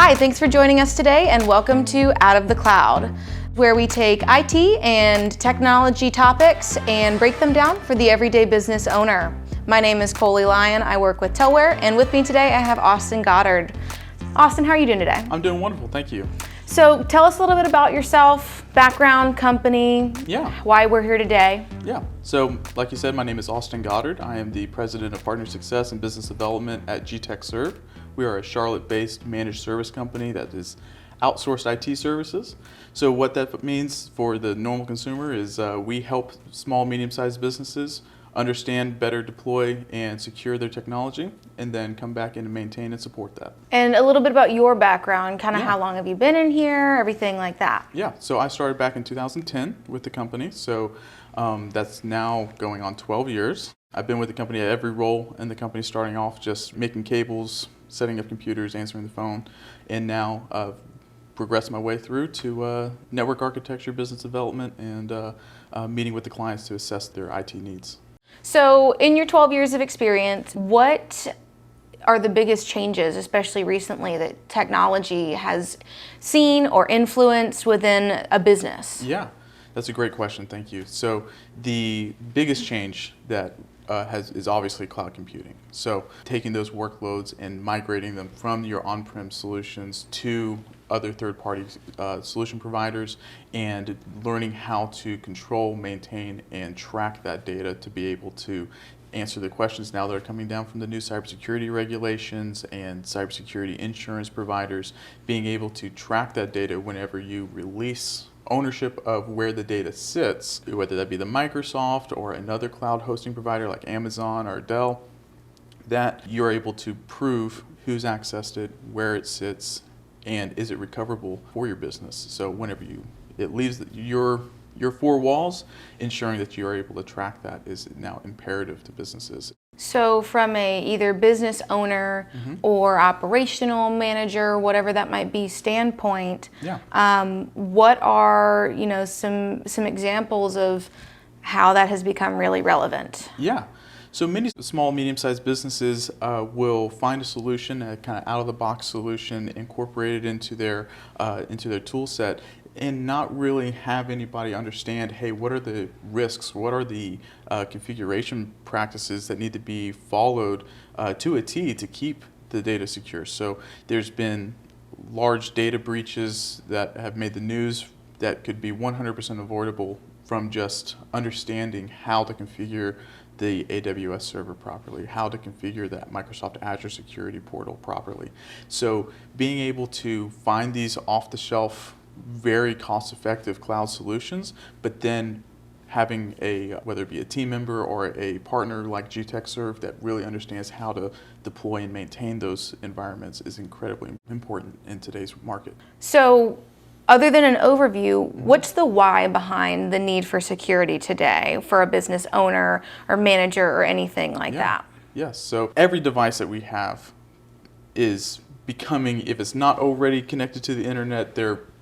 Hi, thanks for joining us today and welcome to Out of the Cloud, where we take IT and technology topics and break them down for the everyday business owner. My name is Coley Lyon, I work with Telware, and with me today I have Austin Goddard. Austin, how are you doing today? I'm doing wonderful, thank you. So tell us a little bit about yourself, background, company, why we're here today. Yeah, so like you said, my name is Austin Goddard. I am the President of Partner Success and Business Development at gTECHserv. We are a Charlotte-based managed service company that is outsourced IT services. So what that means for the normal consumer is we help small, medium-sized businesses understand, better deploy, and secure their technology, and then come back in and maintain and support that. And a little bit about your background, kind of how long have you been in here, everything like that. Yeah, so I started back in 2010 with the company, so that's now going on 12 years. I've been with the company at every role in the company, starting off just making cables, setting up computers, answering the phone, and now progressed my way through to network architecture, business development, and meeting with the clients to assess their IT needs. So in your 12 years of experience, what are the biggest changes, especially recently, that technology has seen or influenced within a business? Yeah, that's a great question, thank you. So the biggest change that is obviously cloud computing. So taking those workloads and migrating them from your on-prem solutions to other third-party solution providers, and learning how to control, maintain, and track that data to be able to answer the questions now that are coming down from the new cybersecurity regulations and cybersecurity insurance providers, being able to track that data whenever you release ownership of where the data sits, whether that be the Microsoft or another cloud hosting provider like Amazon or Dell, that you're able to prove who's accessed it, where it sits, and is it recoverable for your business. So whenever it leaves your four walls, ensuring that you are able to track that is now imperative to businesses. So from a either business owner or operational manager, whatever that might be, standpoint, what are some examples of how that has become really relevant? Yeah. So many small, medium-sized businesses will find a solution, a kind of out-of-the-box solution, incorporate it into their tool set, and not really have anybody understand, hey, what are the risks, what are the configuration practices that need to be followed to a T to keep the data secure. So there's been large data breaches that have made the news that could be 100% avoidable from just understanding how to configure the AWS server properly, how to configure that Microsoft Azure security portal properly. So being able to find these off-the-shelf, very cost-effective cloud solutions, but then having whether it be a team member or a partner like gTECHserv that really understands how to deploy and maintain those environments is incredibly important in today's market. So other than an overview, what's the why behind the need for security today for a business owner or manager or anything like that? Yes, so every device that we have is becoming, if it's not already connected to the internet,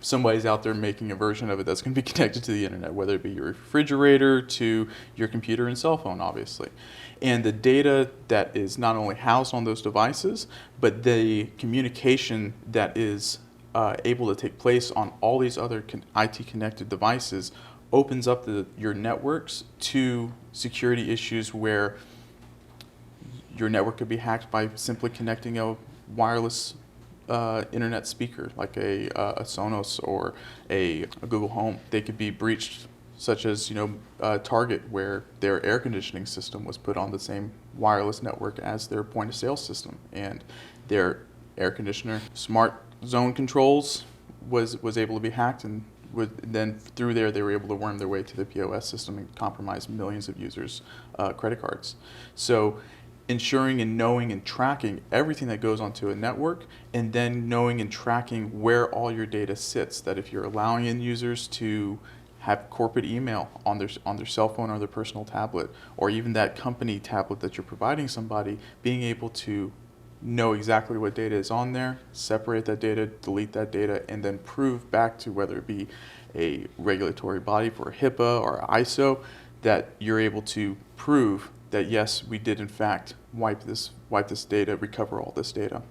somebody's out there making a version of it that's going to be connected to the internet, whether it be your refrigerator to your computer and cell phone, obviously. And the data that is not only housed on those devices, but the communication that is able to take place on all these other IT connected devices opens up your networks to security issues where your network could be hacked by simply connecting a wireless internet speaker like a Sonos or a Google Home. They could be breached, such as Target, where their air conditioning system was put on the same wireless network as their point of sale system, and their air conditioner smart zone controls was able to be hacked, and then through there they were able to worm their way to the POS system and compromise millions of users' credit cards. So ensuring and knowing and tracking everything that goes onto a network, and then knowing and tracking where all your data sits, that if you're allowing end users to have corporate email on their cell phone or their personal tablet, or even that company tablet that you're providing somebody, being able to know exactly what data is on there, separate that data, delete that data, and then prove back to whether it be a regulatory body for HIPAA or ISO, that you're able to prove that yes, we did in fact wipe this data, recover all this data.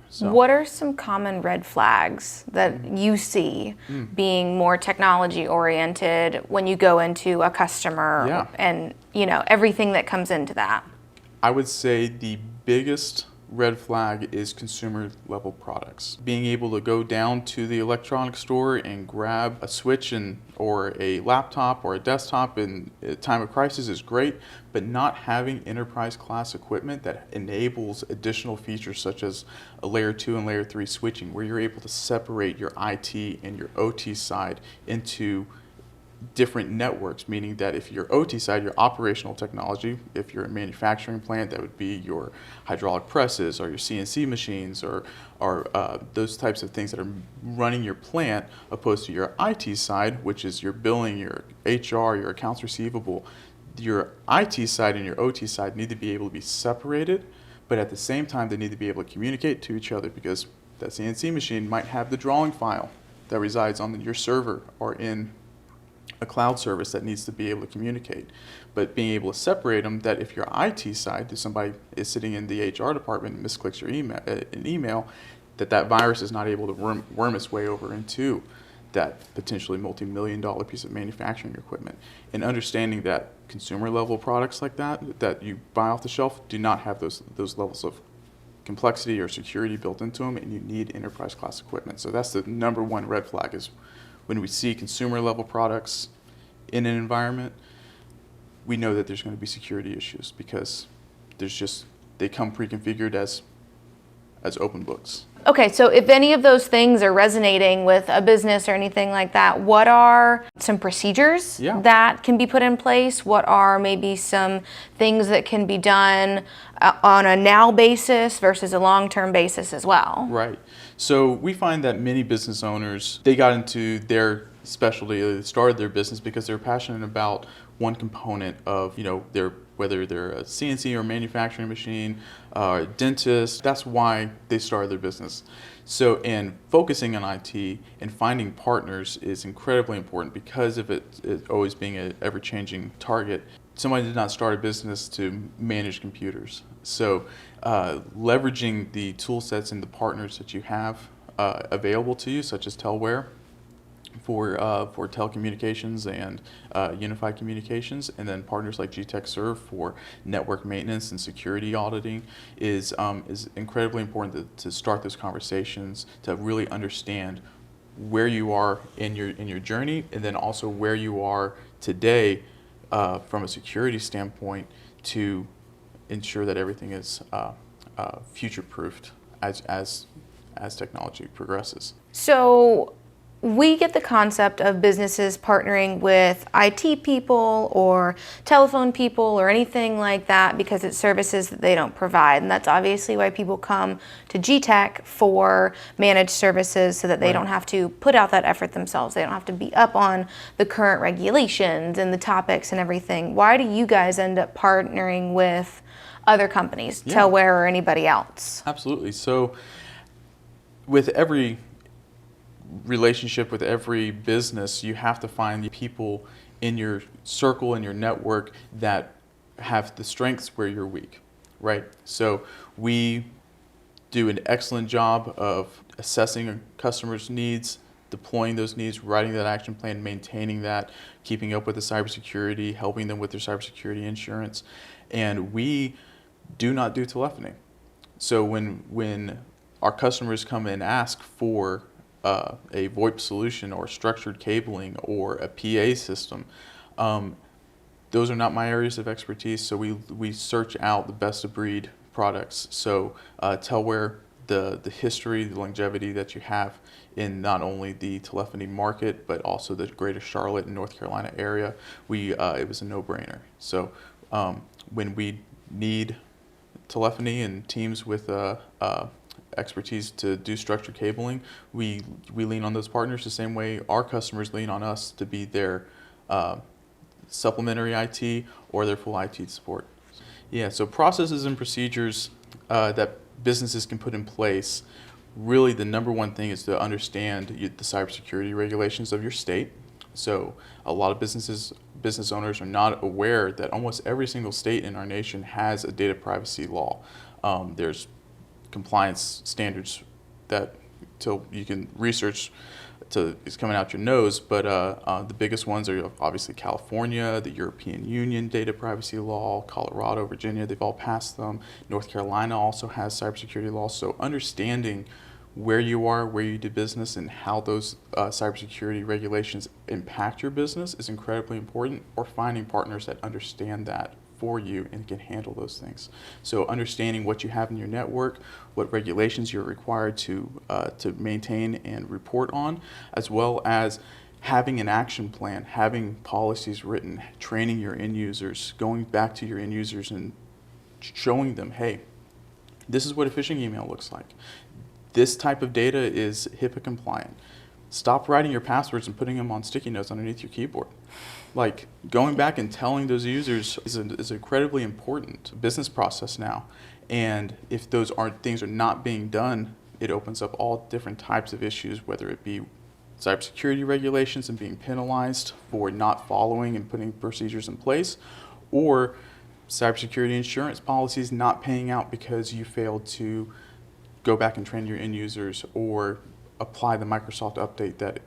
So, what are some common red flags that you see being more technology oriented when you go into a customer Yeah. and, everything that comes into that? I would say the biggest red flag is consumer level products. Being able to go down to the electronics store and grab a switch or a laptop or a desktop in a time of crisis is great, but not having enterprise class equipment that enables additional features such as a layer 2 and layer 3 switching, where you're able to separate your IT and your OT side into different networks, meaning that if your OT side, your operational technology, if you're a manufacturing plant, that would be your hydraulic presses or your CNC machines or those types of things that are running your plant, opposed to your IT side, which is your billing, your HR, your accounts receivable. Your IT side and your OT side need to be able to be separated, but at the same time, they need to be able to communicate to each other, because that CNC machine might have the drawing file that resides on your server or in a cloud service that needs to be able to communicate. But being able to separate them, that if your IT side, if somebody is sitting in the HR department and misclicks your email, that virus is not able to worm its way over into that potentially multi-million-dollar piece of manufacturing equipment. And understanding that consumer level products like that you buy off the shelf do not have those levels of complexity or security built into them, and you need enterprise class equipment. So that's the number one red flag, is when we see consumer level products in an environment, we know that there's going to be security issues, because they come pre-configured as open books. Okay, so if any of those things are resonating with a business or anything like that, what are some procedures that can be put in place? What are maybe some things that can be done on a now basis versus a long-term basis as well? Right. So we find that many business owners, they got into their specialty, they started their business because they're passionate about one component of, whether they're a CNC or manufacturing machine, a dentist. That's why they started their business. So, and focusing on IT and finding partners is incredibly important, because of it always being an ever-changing target. Somebody did not start a business to manage computers. So leveraging the tool sets and the partners that you have available to you, such as Telware for telecommunications and unified communications, and then partners like gTECHserv for network maintenance and security auditing, is incredibly important to start those conversations, to really understand where you are in your journey, and then also where you are today from a security standpoint, to ensure that everything is future-proofed as technology progresses. So we get the concept of businesses partnering with IT people or telephone people or anything like that because it's services that they don't provide. And that's obviously why people come to gTECH for managed services, so that they don't have to put out that effort themselves. They don't have to be up on the current regulations and the topics and everything. Why do you guys end up partnering with other companies, Telware or anybody else? Absolutely. So with every relationship, with every business, you have to find the people in your circle, in your network, that have the strengths where you're weak, right? So we do an excellent job of assessing a customer's needs, deploying those needs, writing that action plan, maintaining that, keeping up with the cybersecurity, helping them with their cybersecurity insurance. And we do not do telephony. So when our customers come and ask for a VoIP solution or structured cabling or a PA system, those are not my areas of expertise. So we search out the best of breed products. So Telware, the history, the longevity that you have in not only the telephony market, but also the greater Charlotte and North Carolina area, it was a no-brainer. So when we need telephony and teams with expertise to do structured cabling, we lean on those partners the same way our customers lean on us to be their supplementary IT or their full IT support. Yeah, so processes and procedures that businesses can put in place. Really, the number one thing is to understand the cybersecurity regulations of your state. So a lot of business owners are not aware that almost every single state in our nation has a data privacy law. There's compliance standards that till you can research is coming out your nose, but the biggest ones are obviously California, the European Union data privacy law, Colorado, Virginia, they've all passed them. North Carolina also has cybersecurity laws, so understanding where you are, where you do business, and how those cybersecurity regulations impact your business is incredibly important, or finding partners that understand that for you and can handle those things. So understanding what you have in your network, what regulations you're required to maintain and report on, as well as having an action plan, having policies written, training your end users, going back to your end users and showing them, hey, this is what a phishing email looks like. This type of data is HIPAA compliant. Stop writing your passwords and putting them on sticky notes underneath your keyboard. Like, going back and telling those users is incredibly important business process now. And if those things are not being done, it opens up all different types of issues, whether it be cybersecurity regulations and being penalized for not following and putting procedures in place, or cybersecurity insurance policies not paying out because you failed to go back and train your end users or apply the Microsoft update that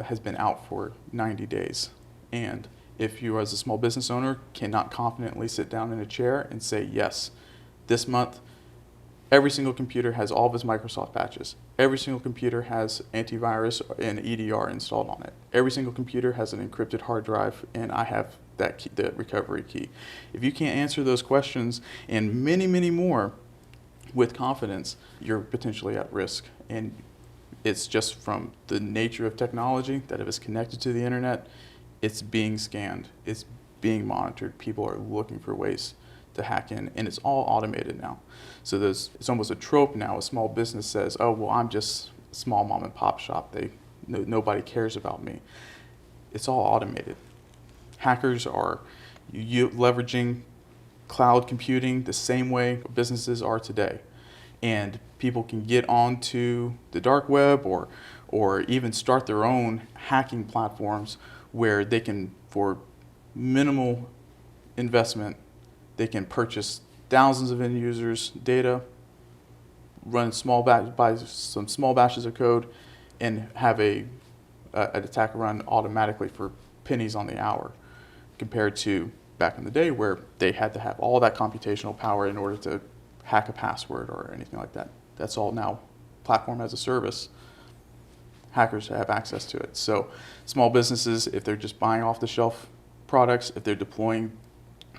has been out for 90 days. And if you, as a small business owner, cannot confidently sit down in a chair and say, yes, this month, every single computer has all of its Microsoft patches. Every single computer has antivirus and EDR installed on it. Every single computer has an encrypted hard drive, and I have that key, the recovery key. If you can't answer those questions and many, many more with confidence, you're potentially at risk. And it's just from the nature of technology that if it's connected to the internet, it's being scanned, it's being monitored. People are looking for ways to hack in, and it's all automated now. So it's almost a trope now. A small business says, oh, well, I'm just a small mom and pop shop. Nobody cares about me. It's all automated. Hackers are leveraging cloud computing the same way businesses are today. And people can get onto the dark web or even start their own hacking platforms where they can, for minimal investment, they can purchase thousands of end users' data, run buy some small batches of code, and have an attack run automatically for pennies on the hour, compared to back in the day where they had to have all that computational power in order to hack a password or anything like that. That's all now platform as a service. Hackers have access to it. So small businesses, if they're just buying off the shelf products, if they're deploying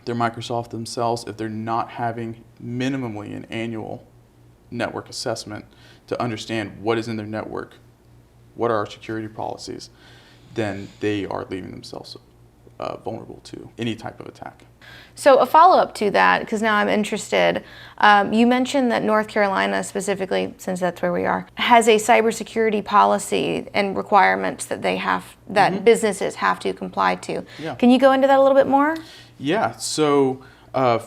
their Microsoft themselves, if they're not having minimally an annual network assessment to understand what is in their network, what are our security policies, then they are leaving themselves vulnerable to any type of attack. So a follow-up to that, because now I'm interested, you mentioned that North Carolina specifically, since that's where we are, has a cybersecurity policy and requirements that businesses have to comply to. Yeah. Can you go into that a little bit more? Yeah, so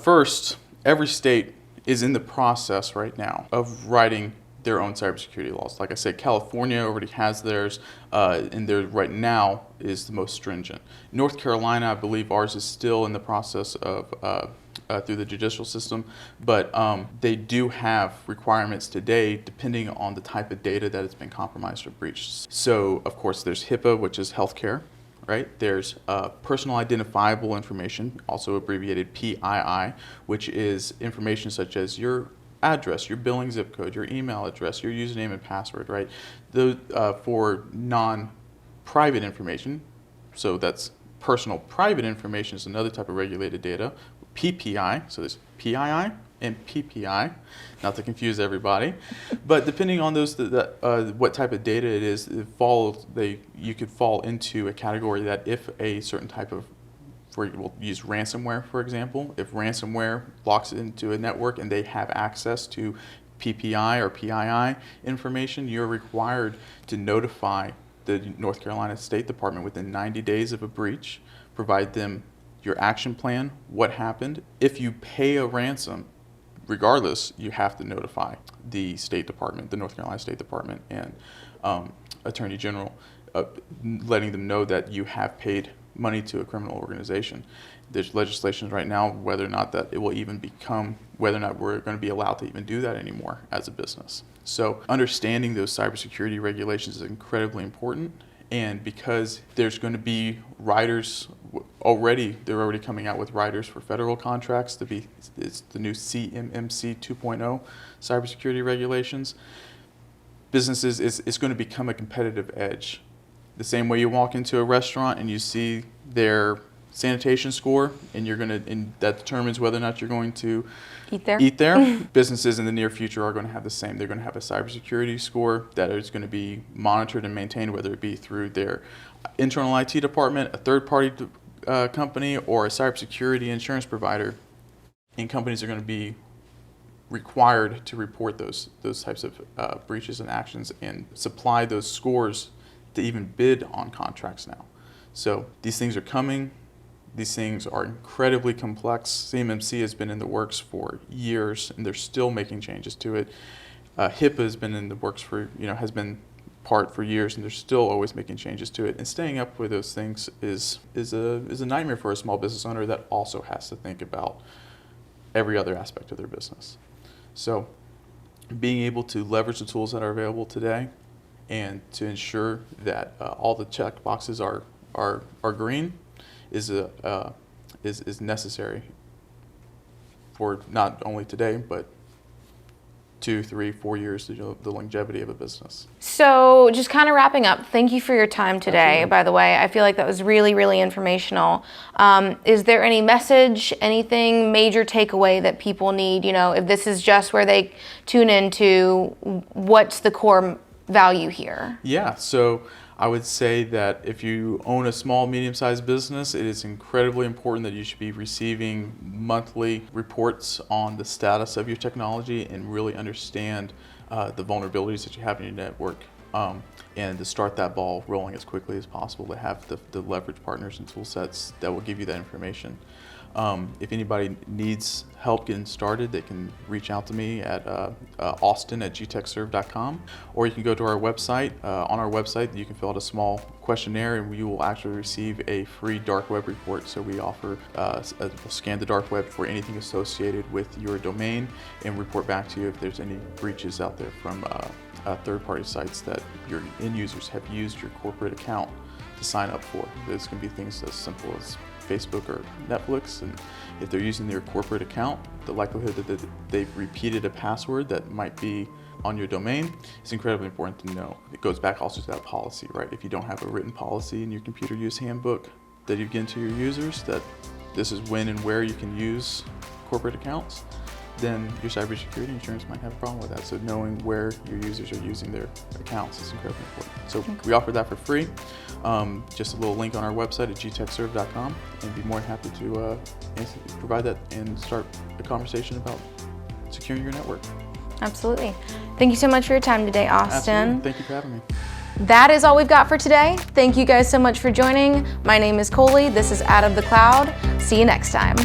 first, every state is in the process right now of writing their own cybersecurity laws. Like I said, California already has theirs, and theirs right now is the most stringent. North Carolina, I believe ours is still in the process of through the judicial system, but they do have requirements today depending on the type of data that has been compromised or breached. So, of course, there's HIPAA, which is healthcare, right? There's personal identifiable information, also abbreviated PII, which is information such as your address, your billing zip code, your email address, your username and password, right? Those for non-private information, so that's personal private information is another type of regulated data. PPI, so there's PII and PPI, not to confuse everybody, but depending on those what type of data it is, you could fall into a category that if a certain type of, we'll use ransomware, for example. If ransomware blocks into a network and they have access to PPI or PII information, you're required to notify the North Carolina State Department within 90 days of a breach, provide them your action plan, what happened. If you pay a ransom, regardless, you have to notify the State Department, the North Carolina State Department, and Attorney General, letting them know that you have paid money to a criminal organization. There's legislation right now whether or not that it will even become, whether or not we're going to be allowed to even do that anymore as a business. So understanding those cybersecurity regulations is incredibly important. And because there's going to be riders already, they're already coming out with riders for federal contracts to be, it's the new CMMC 2.0 cybersecurity regulations. Businesses, it's going to become a competitive edge. The same way you walk into a restaurant and you see their sanitation score, and that determines whether or not you're going to eat there. Businesses in the near future are going to have the same. They're going to have a cybersecurity score that is going to be monitored and maintained, whether it be through their internal IT department, a third-party company, or a cybersecurity insurance provider. And companies are going to be required to report those types of breaches and actions and supply those scores to even bid on contracts now. So these things are coming. These things are incredibly complex. CMMC has been in the works for years, and they're still making changes to it. HIPAA has been in the works for, has been part for years, and they're still always making changes to it. And staying up with those things is a nightmare for a small business owner that also has to think about every other aspect of their business. So being able to leverage the tools that are available today and to ensure that all the check boxes are green is necessary for not only today, but 2, 3, 4 years, the longevity of a business. So just kind of wrapping up, thank you for your time today. Absolutely. By the way, I feel like that was really, really informational. Is there any message, anything major takeaway that people need? If this is just where they tune into, what's the core value here? Yeah, so I would say that if you own a small, medium-sized business, it is incredibly important that you should be receiving monthly reports on the status of your technology and really understand the vulnerabilities that you have in your network, and to start that ball rolling as quickly as possible, to have the leverage partners and tool sets that will give you that information. If anybody needs help getting started, they can reach out to me at Austin at gTECHserv.com, or you can go to our website. On our website, you can fill out a small questionnaire, and you will actually receive a free dark web report. So we offer scan the dark web for anything associated with your domain and report back to you if there's any breaches out there from third-party sites that your end users have used your corporate account to sign up for. There's going to be things as simple as Facebook or Netflix, and if they're using their corporate account, the likelihood that they've repeated a password that might be on your domain is incredibly important to know. It goes back also to that policy, right? If you don't have a written policy in your computer use handbook that you give to your users that this is when and where you can use corporate accounts, then your cybersecurity insurance might have a problem with that. So knowing where your users are using their accounts is incredibly important. So we offer that for free. Just a little link on our website at gtechserv.com, and be more than happy to provide that and start a conversation about securing your network. Absolutely. Thank you so much for your time today, Austin. Absolutely. Thank you for having me. That is all we've got for today. Thank you guys so much for joining. My name is Coley. This is Out of the Cloud. See you next time.